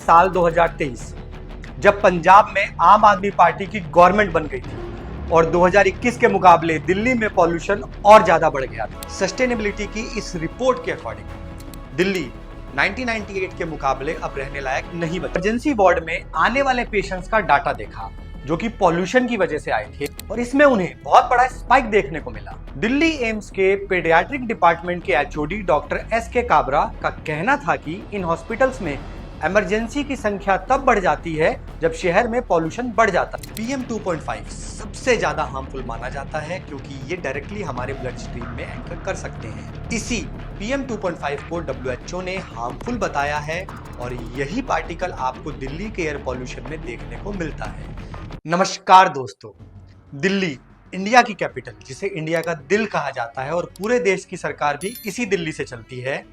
साल 2023 जब पंजाब में आम आदमी पार्टी की गवर्नमेंट बन गई थी और 2021 के मुकाबले दिल्ली में पॉल्यूशन और ज्यादा बढ़ गया था। सस्टेनेबिलिटी की इस रिपोर्ट के अकॉर्डिंग दिल्ली 1998 के मुकाबले अब रहने लायक नहीं बचा। इमरजेंसी वार्ड में आने वाले पेशेंट्स का डाटा देखा जो कि पॉल्यूशन की वजह से आए थे और इसमें उन्हें बहुत बड़ा स्पाइक देखने को मिला। दिल्ली एम्स के पेडियाट्रिक डिपार्टमेंट के एचओडी डॉक्टर एस.के. काबरा का कहना था कि इन हॉस्पिटल्स में इमरजेंसी की संख्या तब बढ़ जाती है जब शहर में पॉल्यूशन बढ़ जाता है। PM 2.5 सबसे ज्यादा हार्मफुल माना जाता है क्योंकि ये डायरेक्टली हमारे ब्लड स्ट्रीम में एंटर कर सकते हैं। इसी PM 2.5 को WHO ने हार्मफुल बताया है और यही पार्टिकल आपको दिल्ली के एयर पॉल्यूशन में देखने को मिलता है। नमस्कार दोस्तों, दिल्ली इंडिया की कैपिटल जिसे इंडिया का दिल कहा जाता है और पूरे देश की सरकार भी इसी दिल्ली से चलती है।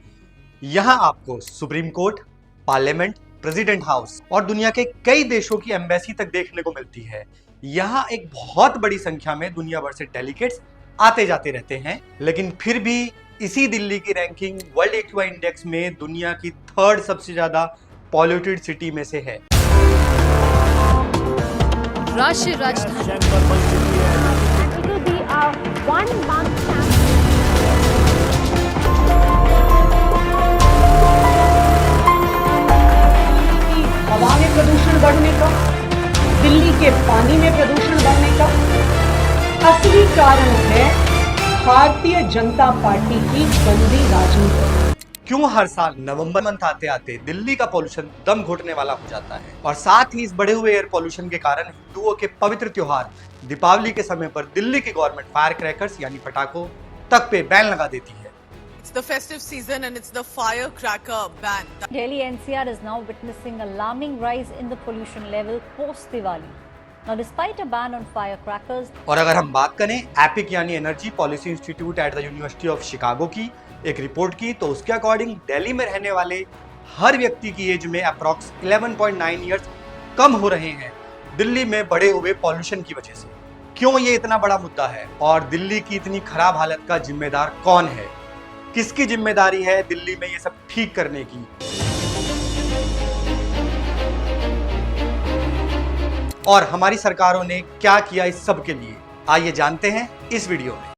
यहाँ आपको supreme court, parliament, president house और दुनिया के कई देशों की एम्बेसी तक देखने को मिलती है। यहाँ एक बहुत बड़ी संख्या में दुनिया भर से डेलीगेट्स आते जाते रहते हैं, लेकिन फिर भी इसी दिल्ली की रैंकिंग वर्ल्ड एक्यूआई इंडेक्स में दुनिया की 3rd सबसे ज्यादा पॉल्यूटेड सिटी में से है। राष्ट्रीय राजधानी हवा में प्रदूषण बढ़ने का, दिल्ली के पानी में प्रदूषण बढ़ने का असली कारण है भारतीय जनता पार्टी की गंदी राजनीति। क्यों हर साल नवंबर मंथ आते आते दिल्ली का पॉल्यूशन दम घुटने वाला हो जाता है और साथ ही इस बढ़े हुए एयर पॉल्यूशन के कारण हिंदुओं के पवित्र त्योहार दीपावली के समय पर दिल्ली की गवर्नमेंट फायर क्रैकर्स यानी पटाखों तक पे बैन लगा देती है। It's the festive season and it's the firecracker ban. Delhi NCR is now witnessing alarming rise in the pollution level post Diwali. Now, despite a ban on firecrackers, और अगर हम बात करें एपिक यानी energy policy institute at the university of Chicago की एक report की, तो उसके अकॉर्डिंग दिल्ली में रहने वाले हर व्यक्ति की एज में अप्रॉक्स 11.9 ईयर्स कम हो रहे हैं दिल्ली में बढ़े हुए पॉल्यूशन की वजह से। क्यों ये इतना बड़ा मुद्दा है और दिल्ली की इतनी खराब हालत का जिम्मेदार कौन है? किसकी जिम्मेदारी है दिल्ली में ये सब ठीक करने की? और हमारी सरकारों ने क्या किया इस सब के लिए? आइए जानते हैं इस वीडियो में।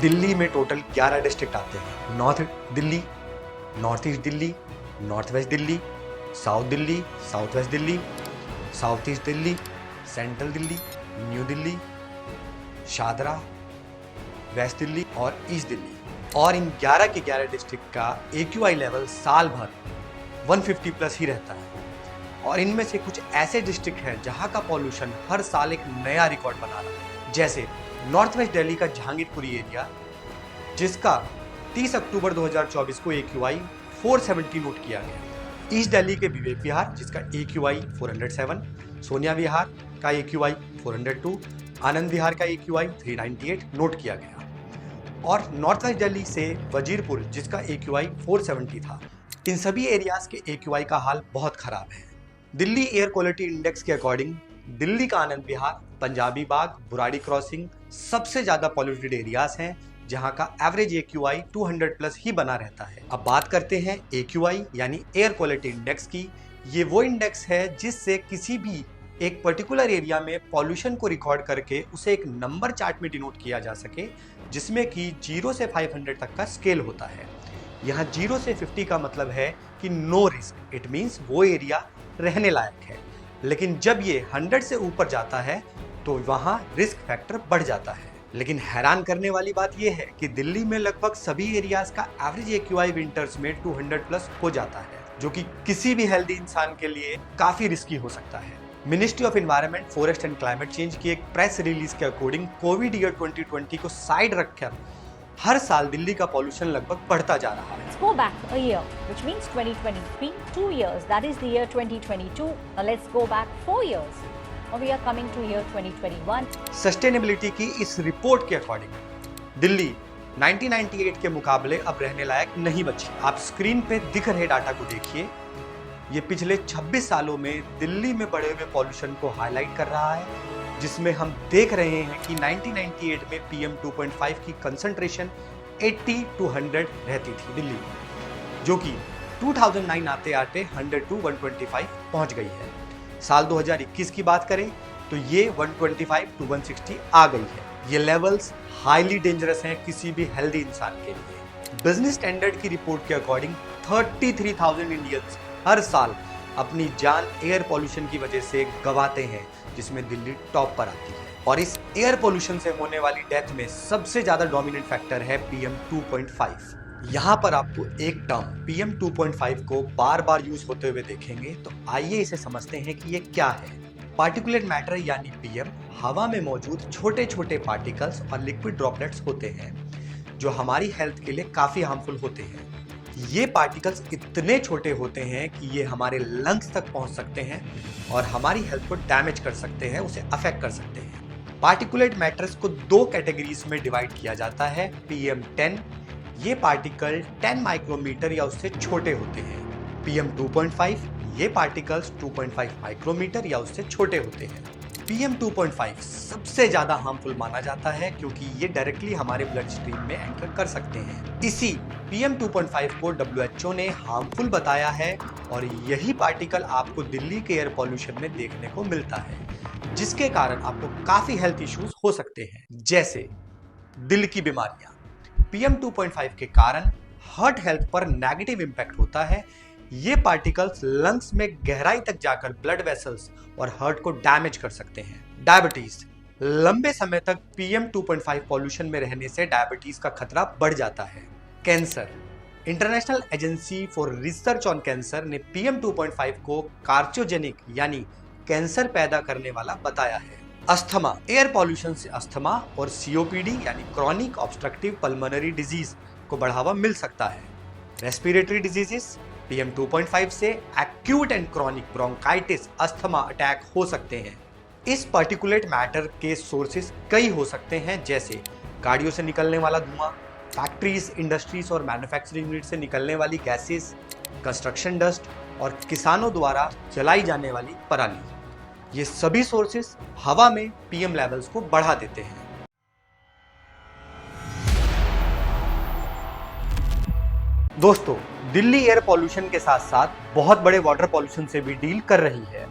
दिल्ली में टोटल 11 डिस्ट्रिक्ट आते हैं। North Delhi, North East Delhi, North West Delhi, South Delhi, South West Delhi, South East Delhi, Central Delhi, New Delhi, Shahdara, West Delhi और ईस्ट दिल्ली। और इन 11 के 11 डिस्ट्रिक्ट का AQI लेवल साल भर 150 प्लस ही रहता है और इनमें से कुछ ऐसे डिस्ट्रिक्ट हैं जहां का पॉल्यूशन हर साल एक नया रिकॉर्ड बना रहा है। जैसे नॉर्थ वेस्ट दिल्ली का जहांगीरपुरी एरिया जिसका 30 अक्टूबर 2024 को AQI 470 नोट किया गया। ईस्ट दिल्ली के विवेक विहार जिसका AQI 407, सोनिया विहार का AQI 402, आनंद विहार का AQI 398 नोट किया गया। और नॉर्थ वेस्ट दिल्ली से वजीरपुर जिसका AQI 470 था। इन सभी एरियाज के AQI का हाल बहुत खराब है। दिल्ली एयर क्वालिटी इंडेक्स के अकॉर्डिंग दिल्ली का आनंद विहार, पंजाबी बाग, बुराड़ी क्रॉसिंग सबसे ज्यादा पॉल्यूटेड एरियाज हैं जहां का एवरेज AQI 200 प्लस ही बना रहता है। अब बात करते हैं AQI यानी एयर क्वालिटी इंडेक्स की। ये वो इंडेक्स है जिससे किसी भी एक पर्टिकुलर एरिया में पॉल्यूशन को रिकॉर्ड करके उसे एक नंबर चार्ट में डिनोट किया जा सके जिसमें कि 0 से 500 तक का स्केल होता है। यहाँ 0 से 50 का मतलब है कि नो रिस्क, इट मीन्स वो एरिया रहने लायक है। लेकिन जब ये 100 से ऊपर जाता है तो वहाँ रिस्क फैक्टर बढ़ जाता है। लेकिन हैरान करने वाली बात यह है कि दिल्ली में लगभग सभी एरियाज का एवरेज AQI विंटर्स में 200 प्लस हो जाता है जो कि किसी भी हेल्दी इंसान के लिए काफी रिस्की हो सकता है। Ministry of environment, forest and climate change की एक प्रेस रिलीज के अकॉर्डिंग कोविड ईयर 2020 को साइड रखकर हर साल दिल्ली का पॉल्यूशन लगभग बढ़ता जा रहा है। let's go back a year, which means 2023, 2 years, that is the year 2022. Now let's go back 4 years. Now we are coming to year 2021. Sustainability की इस रिपोर्ट के अकॉर्डिंग दिल्ली 1998 के मुकाबले अब रहने लायक नहीं बची। आप स्क्रीन पे दिख रहे डाटा को देखिए। ये पिछले 26 सालों में दिल्ली में बढ़े हुए पॉल्यूशन को हाईलाइट कर रहा है जिसमें हम देख रहे हैं कि 1998 में PM 2.5 की कंसंट्रेशन 80 to 100 रहती थी दिल्ली में, जो कि 2009 आते आते 100 to 125 पहुंच गई है। साल 2021 की बात करें तो ये 125 to 160 आ गई है। ये लेवल्स हाईली डेंजरस हैं किसी भी हेल्दी इंसान के लिए। बिजनेस स्टैंडर्ड की रिपोर्ट के अकॉर्डिंग 33,000 इंडियंस हर साल अपनी जान एयर पॉल्यूशन की वजह से गंवाते हैं, जिसमें दिल्ली टॉप पर आती है। और इस एयर पॉल्यूशन से होने वाली डेथ में सबसे ज्यादा डोमिनेंट फैक्टर है PM 2.5। यहाँ पर आपको एक टर्म PM 2.5 को बार बार यूज होते हुए देखेंगे, तो आइए इसे समझते हैं कि ये क्या है। पार्टिकुलेट मैटर यानी PM हवा में मौजूद छोटे छोटे पार्टिकल्स और लिक्विड ड्रॉपलेट्स होते हैं, जो हमारी हेल्थ के लिए काफी हार्मफुल होते हैं। ये पार्टिकल्स इतने छोटे होते हैं कि ये हमारे लंग्स तक पहुंच सकते हैं और हमारी हेल्थ को डैमेज कर सकते हैं, उसे अफेक्ट कर सकते हैं। पार्टिकुलेट मैटर्स को दो कैटेगरीज में डिवाइड किया जाता है। PM 10, ये पार्टिकल 10 माइक्रोमीटर या उससे छोटे होते हैं। PM 2.5, ये पार्टिकल्स 2.5 माइक्रोमीटर या उससे छोटे होते हैं। PM 2.5 सबसे ज्यादा हार्मफुल माना जाता है क्योंकि ये डायरेक्टली हमारे ब्लड स्ट्रीम में एंटर कर सकते हैं। इसी PM 2.5 को WHO ने हार्मफुल बताया है और यही पार्टिकल आपको दिल्ली के एयर पॉल्यूशन में देखने को मिलता है, जिसके कारण आपको काफी हेल्थ इश्यूज हो सकते हैं, जैसे दिल की बीमारियां। PM 2.5 के कारण हार्ट हेल्थ पर नेगेटिव इंपैक्ट होता है। ये पार्टिकल्स लंग्स में गहराई तक जाकर ब्लड वेसल्स और हार्ट को डैमेज कर सकते हैं। डायबिटीज, लंबे समय तक PM 2.5 पॉल्यूशन में रहने से डायबिटीज का खतरा बढ़ जाता है। Cancer, international agency for research on cancer ने PM 2.5 को कार्सियोजेनिक यानी कैंसर पैदा करने वाला बताया है। अस्थमा, एयर पॉल्यूशन से अस्थमा और COPD यानी क्रॉनिक ऑब्स्ट्रक्टिव पल्मोनरी डिजीज को बढ़ावा मिल सकता है। रेस्पिरेटरी डिजीजेस, PM 2.5 से acute and chronic bronchitis, asthma attack हो सकते हैं। इस पार्टिकुलेट मैटर के सोर्सेस कई हो सकते हैं, जैसे गाड़ियों से निकलने वाला धुआं, फैक्ट्रीज, इंडस्ट्रीज और मैन्युफैक्चरिंग यूनिट से निकलने वाली गैसेस, कंस्ट्रक्शन डस्ट और किसानों द्वारा जलाई जाने वाली पराली। ये सभी सोर्सेस हवा में PM लेवल्स को बढ़ा देते हैं। दोस्तों, दिल्ली एयर पॉल्यूशन के साथ साथ बहुत बड़े वाटर पॉल्यूशन से भी डील कर रही है।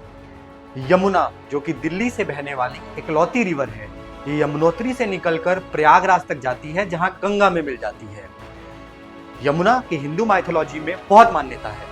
यमुना, जो कि दिल्ली से बहने वाली इकलौती रिवर है, ये यमुनोत्री से निकलकर प्रयागराज तक जाती है, जहां गंगा में मिल जाती है। यमुना की हिंदू माइथोलॉजी में बहुत मान्यता है,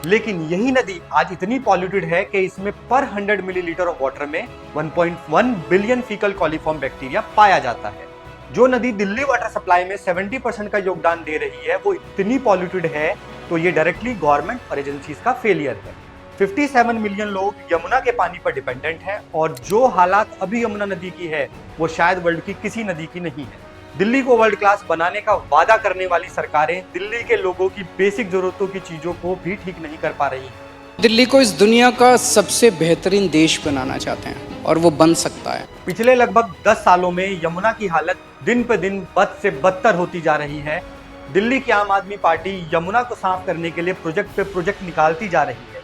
लेकिन यही नदी आज इतनी पॉल्यूटेड है कि इसमें पर 100 मिलीलीटर ऑफ वाटर में 1.1 बिलियन फीकल कॉलीफॉर्म बैक्टीरिया पाया जाता है। जो नदी दिल्ली वाटर सप्लाई में 70% का योगदान दे रही है, वो इतनी पॉल्यूटेड है, तो ये डायरेक्टली गवर्नमेंट और एजेंसीज का फेलियर है। 57 मिलियन लोग यमुना के पानी पर डिपेंडेंट हैं और जो हालात अभी यमुना नदी की है, वो शायद वर्ल्ड की किसी नदी की नहीं है। दिल्ली को वर्ल्ड क्लास बनाने का वादा करने वाली सरकारें दिल्ली के लोगों की बेसिक जरूरतों की चीजों को भी ठीक नहीं कर पा रही हैं। दिल्ली को इस दुनिया का सबसे बेहतरीन देश बनाना चाहते हैं और वो बन सकता है। पिछले लगभग 10 सालों में यमुना की हालत दिन पे दिन बद से बदतर होती जा रही है। दिल्ली की आम आदमी पार्टी यमुना को साफ करने के लिए प्रोजेक्ट पे प्रोजेक्ट निकालती जा रही है,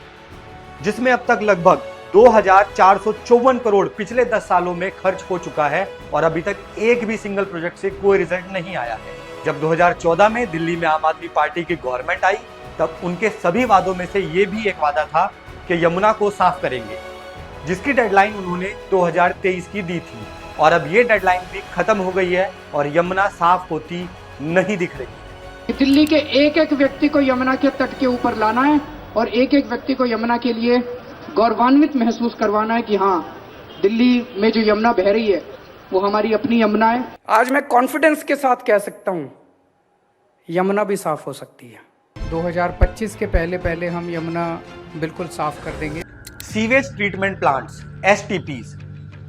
जिसमें अब तक लगभग 2,454 करोड़ पिछले 10 सालों में खर्च हो चुका है और अभी तक एक भी सिंगल प्रोजेक्ट से कोई रिजल्ट नहीं आया है। जब 2014 में दिल्ली में आम आदमी पार्टी की गवर्नमेंट आई, तब उनके सभी वादों में से ये भी एक वादा था कि यमुना को साफ करेंगे, जिसकी डेडलाइन उन्होंने 2023 की दी थी और अब ये डेडलाइन भी खत्म हो गई है और यमुना साफ होती नहीं दिख रही। दिल्ली के एक एक व्यक्ति को यमुना के तट के ऊपर लाना है और एक एक व्यक्ति को यमुना के लिए गौरवान्वित महसूस करवाना है कि हाँ, दिल्ली में जो यमुना बह रही है वो हमारी अपनी यमुना है। आज मैं कॉन्फिडेंस के साथ कह सकता हूँ, यमुना भी साफ हो सकती है। 2025 के पहले हम यमुना बिल्कुल साफ कर देंगे। सीवेज ट्रीटमेंट प्लांट्स, STPs,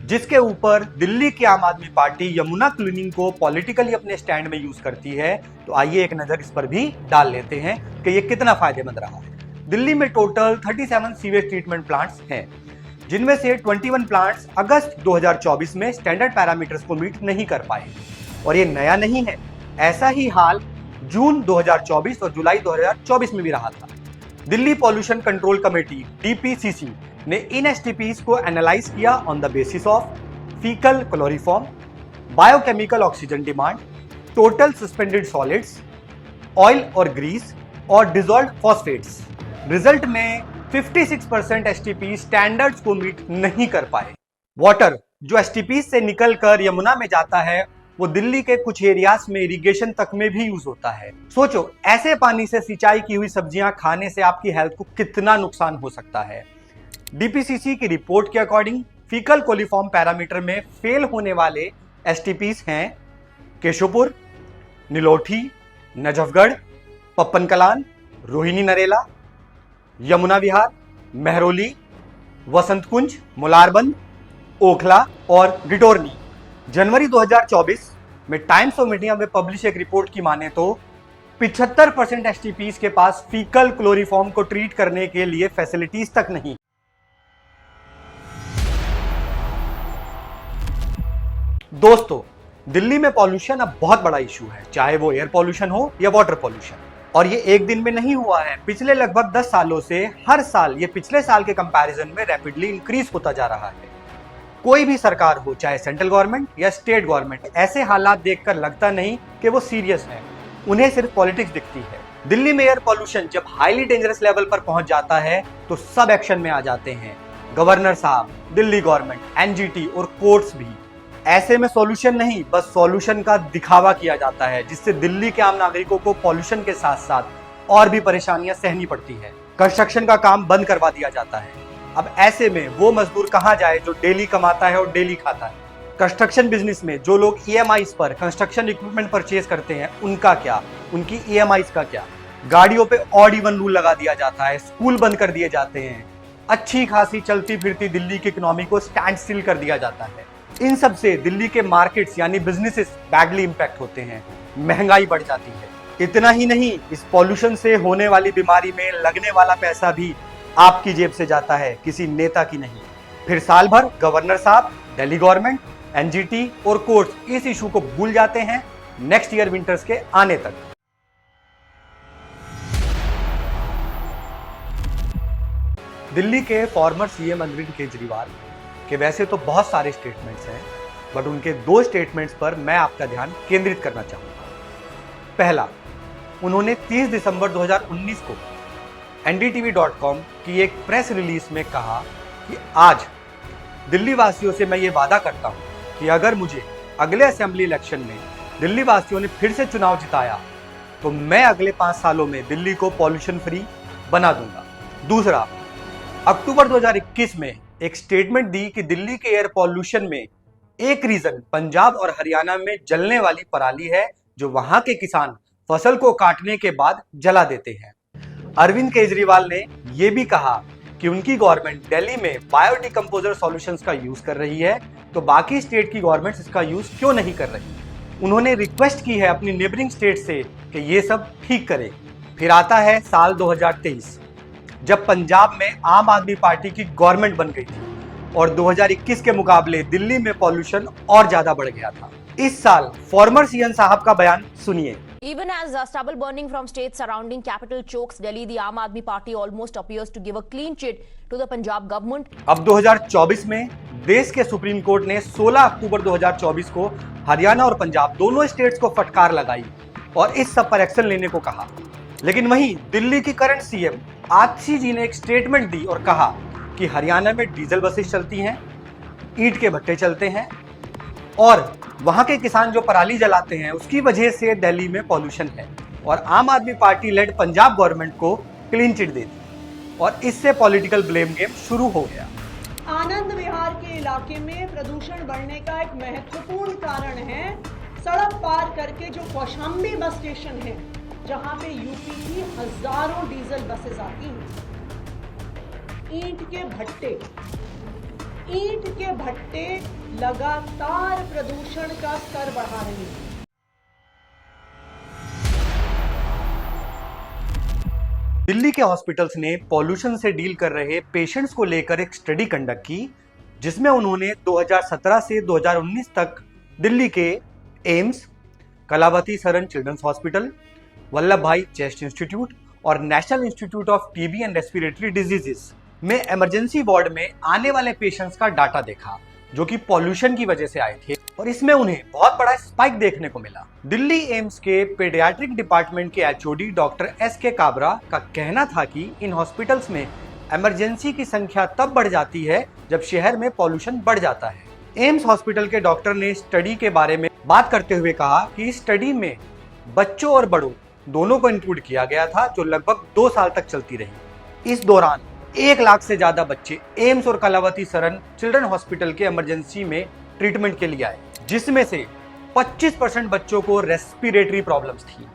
जिसके ऊपर दिल्ली की आम आदमी पार्टी यमुना क्लीनिंग को पॉलिटिकली अपने स्टैंड में यूज करती है, तो आइए एक नजर इस पर भी डाल लेते हैं कि ये कितना फायदेमंद रहा है। दिल्ली में टोटल 37 सीवेज ट्रीटमेंट प्लांट्स हैं, जिनमें से 21 प्लांट्स अगस्त 2024 में स्टैंडर्ड पैरामीटर्स को मीट नहीं कर पाए और ये नया नहीं है। ऐसा ही हाल जून 2024 और जुलाई 2024 में भी रहा था। Delhi pollution control committee DPCC ने इन STPs को एनालाइज किया on the basis of faecal coliform, biochemical oxygen demand, total suspended solids, oil और ग्रीस और डिजॉल्व फॉस्फेट्स। रिजल्ट में 56% एसटीपी स्टैंडर्ड्स को मीट नहीं कर पाए। वाटर जो एसटीपी से निकलकर यमुना में जाता है वो दिल्ली के कुछ एरियाज में इरिगेशन तक में भी यूज होता है। सोचो ऐसे पानी से सिंचाई की हुई सब्जियां खाने से आपकी हेल्थ को कितना नुकसान हो सकता है। डीपीसीसी की रिपोर्ट के अकॉर्डिंग फीकल कोलिफॉर्म पैरामीटर में फेल होने वाले एसटीपीज हैं केशोपुर, नीलोठी, नजफगढ़, पप्पन कलान, रोहिणी नरेला, यमुना विहार, मेहरौली, वसंत कुंज, मुलारबंद, ओखला और गिटोरनी। जनवरी 2024 में टाइम्स ऑफ इंडिया में पब्लिश एक रिपोर्ट की माने तो 75% एसटीपीज के पास फीकल क्लोरीफॉर्म को ट्रीट करने के लिए फैसिलिटीज तक नहीं। दोस्तों, दिल्ली में पॉल्यूशन अब बहुत बड़ा इशू है, चाहे वो एयर पॉल्यूशन हो या वाटर पॉल्यूशन। और ये एक दिन में नहीं हुआ है, पिछले लगभग 10 सालों से हर साल ये पिछले साल के कंपैरिजन में रैपिडली इंक्रीज होता जा रहा है। कोई भी सरकार हो, चाहे सेंट्रल गवर्नमेंट या स्टेट गवर्नमेंट, ऐसे हालात देखकर लगता नहीं कि वो सीरियस है, उन्हें सिर्फ पॉलिटिक्स दिखती है। दिल्ली में एयर पॉल्यूशन जब हाईली डेंजरस लेवल पर पहुंच जाता है तो सब एक्शन में आ जाते हैं, गवर्नर साहब, दिल्ली गवर्नमेंट, एनजीटी और कोर्ट्स भी। ऐसे में सॉल्यूशन नहीं, बस सॉल्यूशन का दिखावा किया जाता है, जिससे दिल्ली के आम नागरिकों को पॉल्यूशन के साथ साथ और भी परेशानियां सहनी पड़ती है। कंस्ट्रक्शन का काम बंद करवा दिया जाता है। अब ऐसे में वो मजदूर कहां जाए जो डेली कमाता है और डेली खाता है। कंस्ट्रक्शन बिजनेस में जो लोग ईएमआईज पर कंस्ट्रक्शन इक्विपमेंट परचेज करते हैं, उनका क्या, उनकी ईएमआईज का क्या। गाड़ियों पे ऑड इवन रूल लगा दिया जाता है, स्कूल बंद कर दिए जाते हैं, अच्छी खासी चलती फिरती दिल्ली की इकोनॉमी को स्टैंड स्टिल कर दिया जाता है। इन सब से दिल्ली के मार्केट्स यानी बिजनेसेस बैडली इंपैक्ट होते हैं, महंगाई बढ़ जाती है। इतना ही नहीं, इस पॉल्यूशन से होने वाली बीमारी में लगने वाला पैसा भी आपकी जेब से जाता है, किसी नेता की नहीं। फिर साल भर गवर्नर साहब, दिल्ली गवर्नमेंट, एनजीटी और कोर्ट्स इस इशू को भूल जाते हैं नेक्स्ट ईयर विंटर्स के आने तक। दिल्ली के फॉर्मर सीएम अरविंद केजरीवाल के वैसे तो बहुत सारे स्टेटमेंट्स हैं, बट उनके 2 स्टेटमेंट्स पर मैं आपका ध्यान केंद्रित करना चाहूंगा। पहला, उन्होंने 30 दिसंबर 2019 को ndtv.com की एक प्रेस रिलीज में कहा कि आज दिल्ली वासियों से मैं ये वादा करता हूं कि अगर मुझे अगले असेंबली इलेक्शन में दिल्ली वासियों ने फिर से चुनाव जिताया तो मैं अगले 5 सालों में दिल्ली को पॉल्यूशन फ्री बना दूंगा। दूसरा, अक्टूबर 2021 में एक स्टेटमेंट दी कि दिल्ली के एयर पॉल्यूशन में एक रीजन पंजाब और हरियाणा में जलने वाली पराली है, जो वहां के किसान फसल को काटने के बाद जला देते हैं। अरविंद केजरीवाल ने यह भी कहा कि उनकी गवर्नमेंट दिल्ली में बायोडिकम्पोजर सॉल्यूशंस का यूज कर रही है, तो बाकी स्टेट की गवर्नमेंट्स इसका यूज क्यों नहीं कर रही। उन्होंने रिक्वेस्ट की है अपनी नेबरिंग स्टेट से कि ये सब ठीक करे। फिर आता है साल 2023, जब पंजाब में आम आदमी पार्टी की गवर्नमेंट बन गई थी और 2021 के मुकाबले दिल्ली में पॉल्यूशन और ज्यादा बढ़ गया था। इस साल फॉर्मर सीएम साहब का बयान सुनिए। Even as stubble burning from states surrounding capital chokes Delhi, the Aam Aadmi Party almost appears to give a clean chit to the Punjab government. अब 2024 में देश के सुप्रीम कोर्ट ने 16 अक्टूबर 2024 को हरियाणा और पंजाब दोनों स्टेट्स को फटकार लगाई और इस सब पर एक्शन लेने को कहा। लेकिन वहीं दिल्ली की करंट सीएम आतिशी जी ने एक स्टेटमेंट दी और कहा कि हरियाणा में डीजल बसेस चलती हैं, ईंट के भट्टे चलते हैं और वहां के किसान जो पराली जलाते हैं उसकी वजह से दिल्ली में पॉल्यूशन है। और आम आदमी पार्टी लेड पंजाब गवर्नमेंट को क्लीन चिट दे दी और इससे पॉलिटिकल ब्लेम गेम शुरू हो गया। आनंद विहार के इलाके में प्रदूषण बढ़ने का एक महत्वपूर्ण कारण है सड़क पार करके जो कौशाम्बी बस स्टेशन है, जहां पे यूपी की हजारों डीजल बसेस आती हैं। ईंट के भट्टे लगातार प्रदूषण का स्तर बढ़ा रहे हैं। दिल्ली के हॉस्पिटल्स ने पॉल्यूशन से डील कर रहे पेशेंट्स को लेकर एक स्टडी कंडक्ट की, जिसमें उन्होंने 2017 से 2019 तक दिल्ली के AIIMS, Kalawati Saran Children's Hospital, Vallabh Bhai Chest Institute और National Institute of TB and Respiratory Diseases में इमरजेंसी वार्ड में आने वाले पेशेंट्स का डाटा देखा जो कि पॉल्यूशन की वजह से आए थे और इसमें उन्हें बहुत बड़ा स्पाइक देखने को मिला। दिल्ली एम्स के पीडियाट्रिक डिपार्टमेंट के एचओडी डॉक्टर एस.के. काबरा का कहना था कि इन हॉस्पिटल्स में इमरजेंसी की संख्या तब बढ़ जाती है जब शहर में पॉल्यूशन बढ़ जाता है। एम्स हॉस्पिटल के डॉक्टर ने स्टडी के बारे में बात करते हुए कहा कि इस स्टडी में बच्चों और बड़ों दोनों को इंक्लूड किया गया था, जो लगभग 2 साल तक चलती रही। इस दौरान 1 लाख से ज्यादा बच्चे एम्स और कलावती सरन चिल्ड्रन हॉस्पिटल के इमरजेंसी में ट्रीटमेंट के लिए आए, जिसमें से 25% बच्चों को रेस्पिरेटरी प्रॉब्लम्स थी।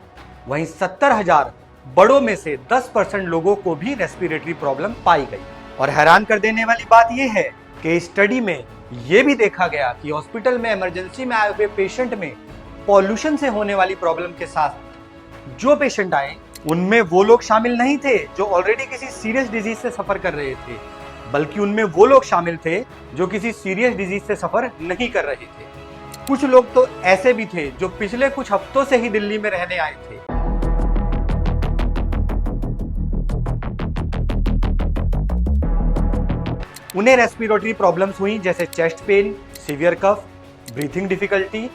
वहीं 70,000 बड़ों में से 10% लोगों को भी रेस्पिरेटरी प्रॉब्लम पाई गई। और हैरान कर देने वाली बात यह है कि इस स्टडी में यह भी देखा गया कि हॉस्पिटल में इमरजेंसी में आए हुए पेशेंट में पॉल्यूशन से होने वाली प्रॉब्लम के साथ जो पेशेंट आए उनमें वो लोग शामिल नहीं थे जो ऑलरेडी किसी सीरियस डिजीज से सफर कर रहे थे, बल्कि उनमें वो लोग शामिल थे जो किसी सीरियस डिजीज से सफर नहीं कर रहे थे। कुछ लोग तो ऐसे भी थे जो पिछले कुछ हफ्तों से ही दिल्ली में रहने आए थे। उन्हें रेस्पिरेटरी प्रॉब्लम्स हुई, जैसे चेस्ट पेन, सीवियर कफ, ब्रीथिंग डिफिकल्टी।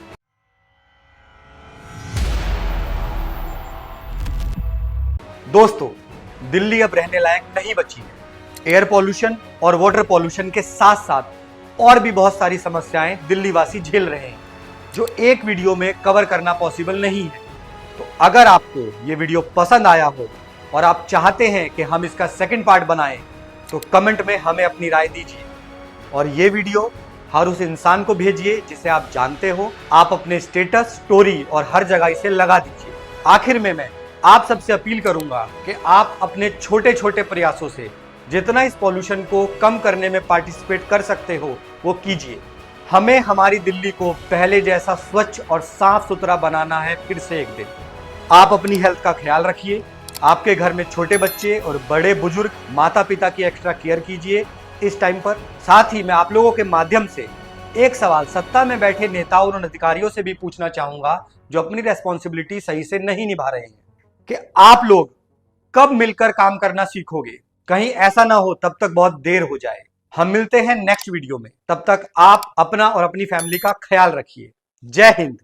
दोस्तों, दिल्ली अब रहने लायक नहीं बची है। एयर पॉल्यूशन और वाटर पॉल्यूशन के साथ साथ और भी बहुत सारी समस्याएं दिल्ली वासी झेल रहे हैं, जो एक वीडियो में कवर करना पॉसिबल नहीं है। तो अगर आपको ये वीडियो पसंद आया हो और आप चाहते हैं कि हम इसका सेकंड पार्ट बनाएं, तो कमेंट में हमें अपनी राय दीजिए और ये वीडियो हर उस इंसान को भेजिए जिसे आप जानते हो। आप अपने स्टेटस, स्टोरी और हर जगह इसे लगा दीजिए। आखिर में मैं आप सबसे अपील करूंगा कि आप अपने छोटे छोटे प्रयासों से जितना इस पॉल्यूशन को कम करने में पार्टिसिपेट कर सकते हो वो कीजिए। हमें हमारी दिल्ली को पहले जैसा स्वच्छ और साफ सुथरा बनाना है फिर से एक दिन। आप अपनी हेल्थ का ख्याल रखिए। आपके घर में छोटे बच्चे और बड़े बुजुर्ग, माता पिता की एक्स्ट्रा केयर कीजिए इस टाइम पर। साथ ही मैं आप लोगों के माध्यम से एक सवाल सत्ता में बैठे नेताओं और अधिकारियों से भी पूछना चाहूंगा जो अपनी रेस्पॉन्सिबिलिटी सही से नहीं निभा रहे हैं, कि आप लोग कब मिलकर काम करना सीखोगे? कहीं ऐसा ना हो तब तक बहुत देर हो जाए। हम मिलते हैं नेक्स्ट वीडियो में, तब तक आप अपना और अपनी फैमिली का ख्याल रखिए। जय हिंद।